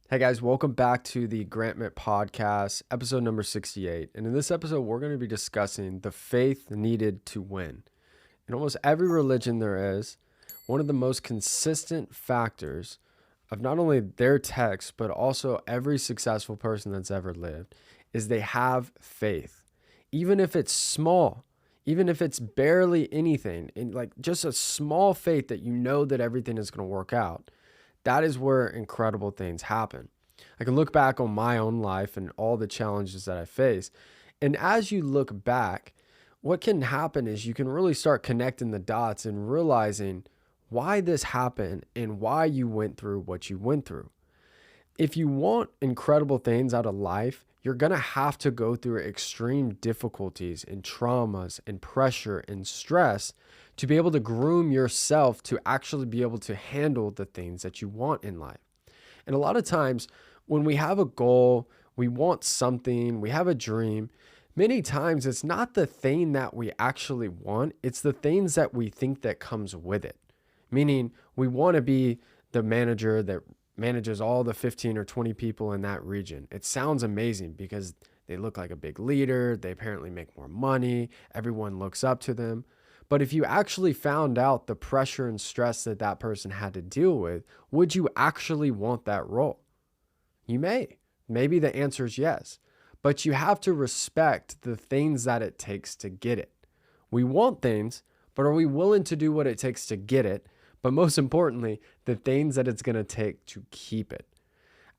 Hey guys, welcome back to the Grant Mitt Podcast, episode number 68. And in this episode, we're going to be discussing the faith needed to win. In almost every religion there is, one of the most consistent factors of not only their text, but also every successful person that's ever lived, is they have faith. Even if it's small, even if it's barely anything, and like just a small faith that you know that everything is going to work out. That is where incredible things happen. I can look back on my own life and all the challenges that I face. And as you look back, what can happen is you can really start connecting the dots and realizing why this happened and why you went through what you went through. If you want incredible things out of life, you're going to have to go through extreme difficulties and traumas and pressure and stress to be able to groom yourself to actually be able to handle the things that you want in life. And a lot of times when we have a goal, we want something, we have a dream, many times it's not the thing that we actually want, it's the things that we think that comes with it. Meaning we want to be the manager that manages all the 15 or 20 people in that region. It sounds amazing because they look like a big leader, they apparently make more money, everyone looks up to them. But if you actually found out the pressure and stress that that person had to deal with, would you actually want that role? You may. Maybe the answer is yes. But you have to respect the things that it takes to get it. We want things, but are we willing to do what it takes to get it? But most importantly, the things that it's going to take to keep it.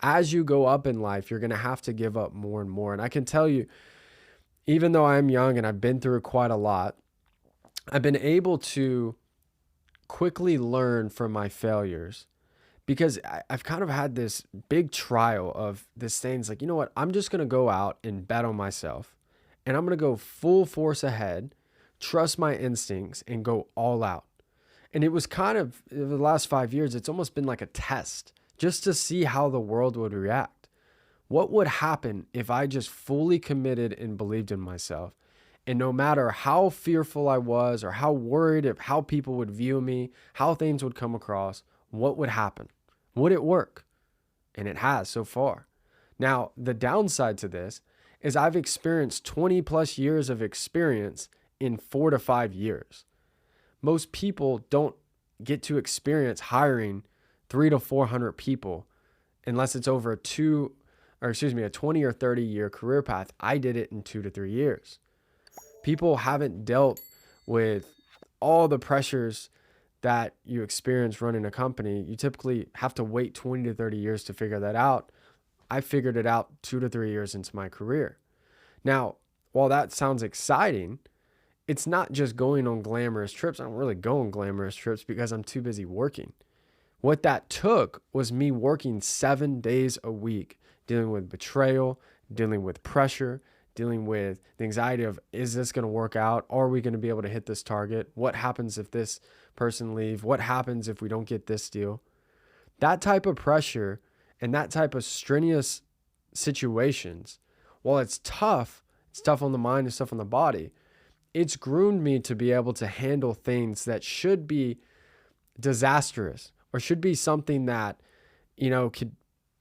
As you go up in life, you're going to have to give up more and more. And I can tell you, even though I'm young and I've been through quite a lot, I've been able to quickly learn from my failures because I've kind of had this big trial of this things like, you know what, I'm just going to go out and bet on myself and I'm going to go full force ahead, trust my instincts and go all out. And it was kind of, over the last 5 years, it's almost been like a test just to see how the world would react. What would happen if I just fully committed and believed in myself? And no matter how fearful I was or how worried of how people would view me, how things would come across, what would happen? Would it work? And it has so far. Now, the downside to this is I've experienced 20 plus years of experience in 4 to 5 years. Most people don't get to experience hiring 300 to 400 people unless it's over a 20 or 30 year career path. I did it in 2 to 3 years. People haven't dealt with all the pressures that you experience running a company. You typically have to wait 20 to 30 years to figure that out. I figured it out 2 to 3 years into my career. Now, while that sounds exciting, it's not just going on glamorous trips. I don't really go on glamorous trips because I'm too busy working. What that took was me working 7 days a week, dealing with betrayal, dealing with pressure, dealing with the anxiety of, is this going to work out? Are we going to be able to hit this target? What happens if this person leaves? What happens if we don't get this deal? That type of pressure and that type of strenuous situations, while it's tough on the mind, it's tough on the body, it's groomed me to be able to handle things that should be disastrous or should be something that, could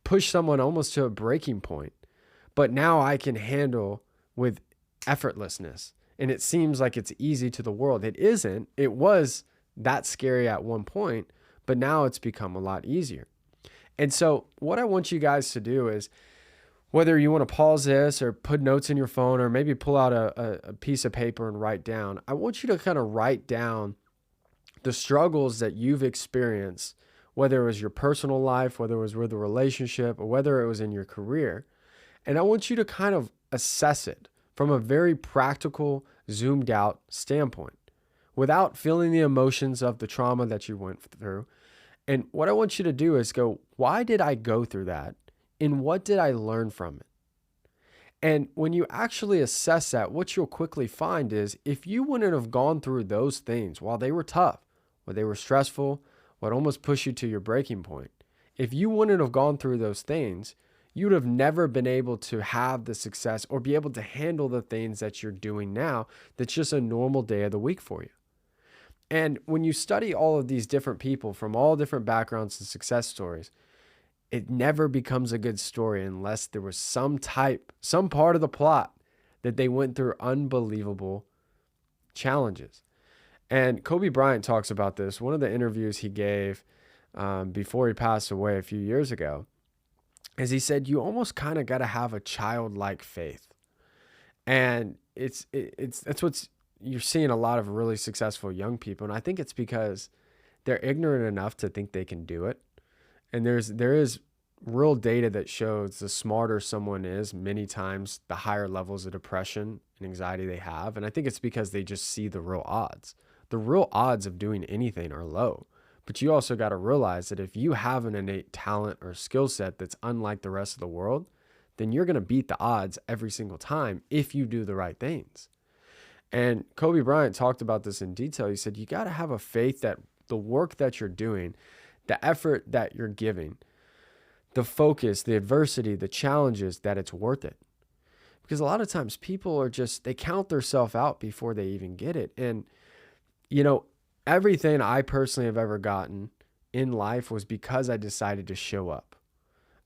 push someone almost to a breaking point. But now I can handle with effortlessness. And it seems like it's easy to the world. It isn't. It was that scary at one point, but now it's become a lot easier. And so what I want you guys to do is, whether you want to pause this or put notes in your phone or maybe pull out a piece of paper and write down, I want you to kind of write down the struggles that you've experienced, whether it was your personal life, whether it was with a relationship, or whether it was in your career. And I want you to kind of assess it from a very practical, zoomed out standpoint without feeling the emotions of the trauma that you went through. And what I want you to do is go, why did I go through that? And what did I learn from it? And when you actually assess that, what you'll quickly find is if you wouldn't have gone through those things while they were tough, while they were stressful, would almost push you to your breaking point. If you wouldn't have gone through those things, you would have never been able to have the success or be able to handle the things that you're doing now. That's just a normal day of the week for you. And when you study all of these different people from all different backgrounds and success stories, it never becomes a good story unless there was some part of the plot that they went through unbelievable challenges. And Kobe Bryant talks about this. One of the interviews he gave before he passed away a few years ago is he said, you almost kind of got to have a childlike faith. And that's what's you're seeing a lot of really successful young people. And I think it's because they're ignorant enough to think they can do it. And there is real data that shows the smarter someone is, many times the higher levels of depression and anxiety they have. And I think it's because they just see the real odds. The real odds of doing anything are low. But you also got to realize that if you have an innate talent or skill set that's unlike the rest of the world, then you're going to beat the odds every single time if you do the right things. And Kobe Bryant talked about this in detail. He said, you got to have a faith that the work that you're doing, the effort that you're giving, the focus, the adversity, the challenges, that it's worth it. Because a lot of times people are they count themselves out before they even get it. And, everything I personally have ever gotten in life was because I decided to show up.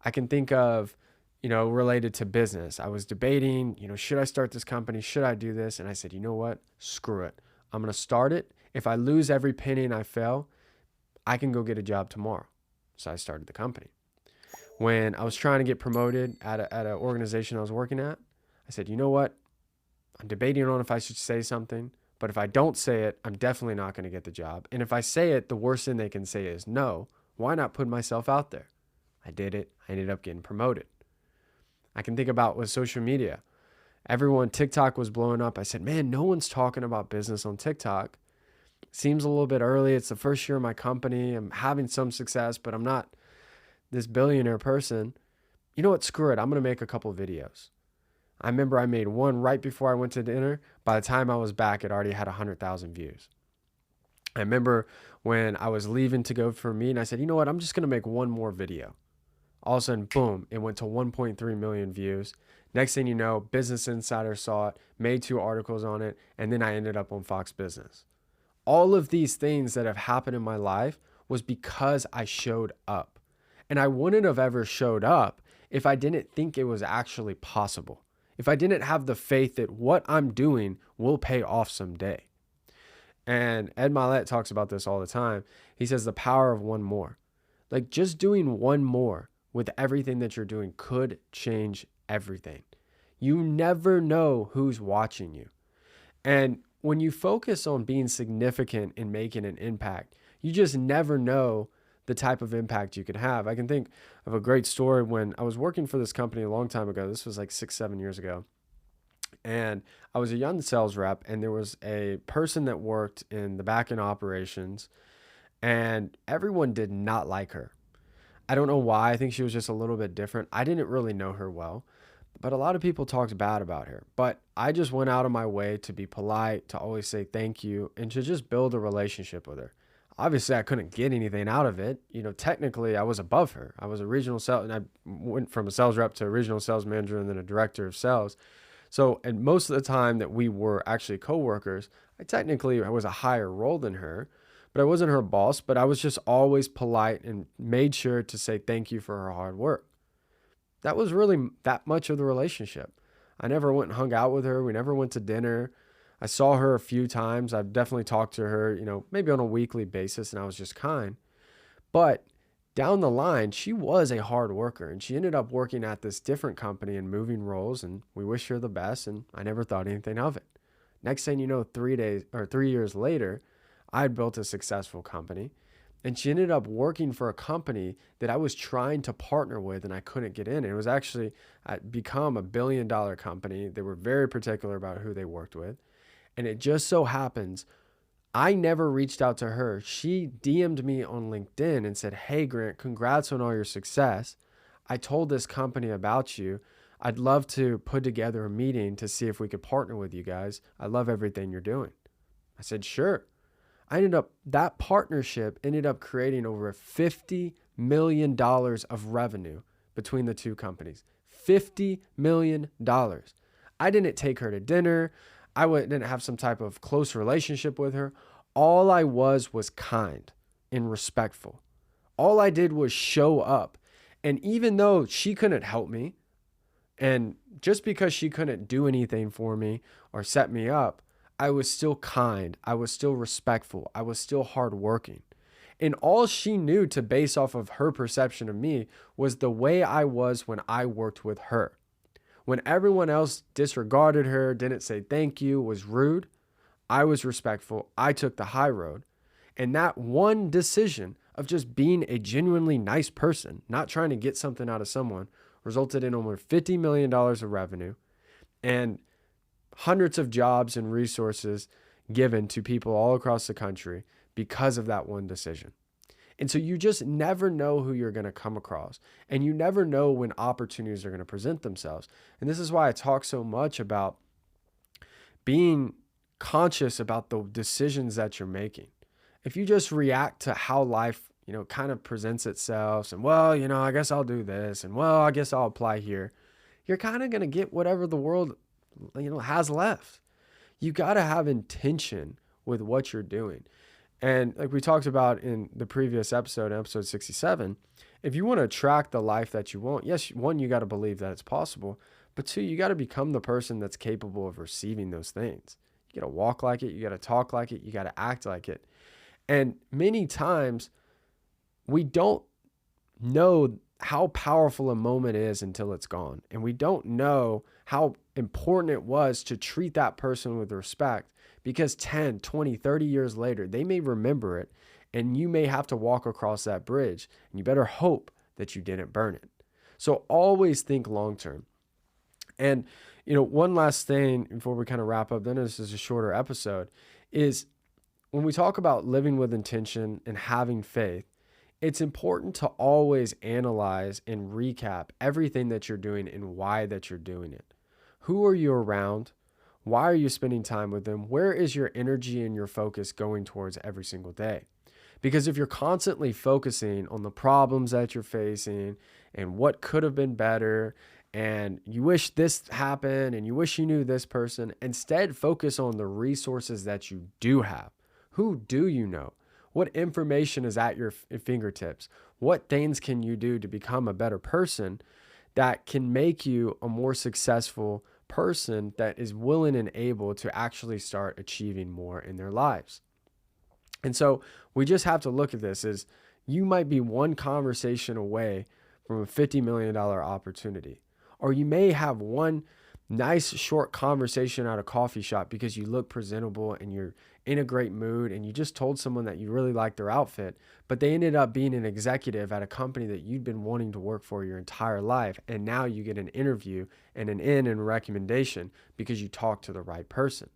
I can think of, related to business. I was debating, should I start this company? Should I do this? And I said, you know what? Screw it. I'm going to start it. If I lose every penny and I fail, I can go get a job tomorrow. So I started the company. When I was trying to get promoted at an organization I was working at, I said, you know what? I'm debating on if I should say something, but if I don't say it, I'm definitely not going to get the job. And if I say it, the worst thing they can say is no. Why not put myself out there? I did it. I ended up getting promoted. I can think about with social media. TikTok was blowing up. I said, man, no one's talking about business on TikTok. Seems a little bit early. It's the first year of my company. I'm having some success, but I'm not this billionaire person. You know what? Screw it. I'm going to make a couple videos. I remember I made one right before I went to dinner. By the time I was back, it already had 100,000 views. I remember when I was leaving to go for a meeting, I said, you know what? I'm just going to make one more video. All of a sudden, boom, it went to 1.3 million views. Next thing you know, Business Insider saw it, made 2 articles on it, and then I ended up on Fox Business. All of these things that have happened in my life was because I showed up. And I wouldn't have ever showed up if I didn't think it was actually possible. If I didn't have the faith that what I'm doing will pay off someday. And Ed Mylett talks about this all the time. He says the power of one more. Like just doing one more with everything that you're doing could change everything. You never know who's watching you. And when you focus on being significant and making an impact, you just never know the type of impact you could have. I can think of a great story when I was working for this company a long time ago. This was like 6-7 years ago. And I was a young sales rep, and there was a person that worked in the back end operations, and everyone did not like her. I don't know why. I think she was just a little bit different. I didn't really know her well, but a lot of people talked bad about her. But I just went out of my way to be polite, to always say thank you, and to just build a relationship with her. Obviously, I couldn't get anything out of it. Technically, I was above her. I was a regional sales, and I went from a sales rep to a regional sales manager and then a director of sales. So, and most of the time that we were actually coworkers, I was a higher role than her, but I wasn't her boss, but I was just always polite and made sure to say thank you for her hard work. That was really that much of the relationship. I never went and hung out with her. We never went to dinner. I saw her a few times. I've definitely talked to her, maybe on a weekly basis, and I was just kind. But down the line, she was a hard worker, and she ended up working at this different company and moving roles, and we wish her the best, and I never thought anything of it. Next thing you know, 3 years later, I had built a successful company, and she ended up working for a company that I was trying to partner with, and I couldn't get in. It was actually become a $1 billion company. They were very particular about who they worked with. And it just so happens, I never reached out to her. She DM'd me on LinkedIn and said, hey, Grant, congrats on all your success. I told this company about you. I'd love to put together a meeting to see if we could partner with you guys. I love everything you're doing. I said, sure. That partnership ended up creating over $50 million of revenue between the two companies. $50 million. I didn't take her to dinner. I didn't have some type of close relationship with her. All I was kind and respectful. All I did was show up. And even though she couldn't help me, and just because she couldn't do anything for me or set me up, I was still kind. I was still respectful. I was still hardworking. And all she knew to base off of her perception of me was the way I was when I worked with her. When everyone else disregarded her, didn't say thank you, was rude, I was respectful. I took the high road. And that one decision of just being a genuinely nice person, not trying to get something out of someone, resulted in over $50 million of revenue and hundreds of jobs and resources given to people all across the country because of that one decision. And so you just never know who you're going to come across, and you never know when opportunities are going to present themselves. And this is why I talk so much about being conscious about the decisions that you're making. If you just react to how life, kind of presents itself, and well, I guess I'll do this, and well, I guess I'll apply here, you're kind of going to get whatever the world, has left. You got to have intention with what you're doing. And like we talked about in the previous episode 67, if you want to attract the life that you want, yes, one, you got to believe that it's possible, but two, you got to become the person that's capable of receiving those things. You got to walk like it. You got to talk like it. You got to act like it. And many times we don't know how powerful a moment is until it's gone. And we don't know how important it was to treat that person with respect, because 10, 20, 30 years later, they may remember it, and you may have to walk across that bridge, and you better hope that you didn't burn it. So always think long-term. And, one last thing before we kind of wrap up, then this is a shorter episode, is when we talk about living with intention and having faith, it's important to always analyze and recap everything that you're doing and why that you're doing it. Who are you around? Why are you spending time with them? Where is your energy and your focus going towards every single day? Because if you're constantly focusing on the problems that you're facing and what could have been better, and you wish this happened and you wish you knew this person, instead focus on the resources that you do have. Who do you know? What information is at your fingertips? What things can you do to become a better person that can make you a more successful person that is willing and able to actually start achieving more in their lives? And so we just have to look at this as you might be one conversation away from a $50 million opportunity, or you may have one nice short conversation at a coffee shop because you look presentable and you're in a great mood and you just told someone that you really liked their outfit, but they ended up being an executive at a company that you'd been wanting to work for your entire life. And now you get an interview and an in and recommendation because you talked to the right person.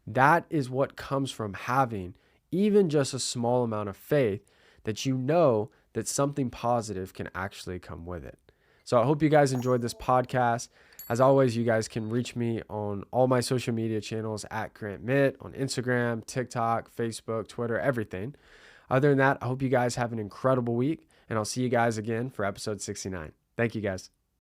That is what comes from having even just a small amount of faith that you know that something positive can actually come with it. So I hope you guys enjoyed this podcast. As always, you guys can reach me on all my social media channels at Grant Mitt on Instagram, TikTok, Facebook, Twitter, everything. Other than that, I hope you guys have an incredible week, and I'll see you guys again for episode 69. Thank you, guys.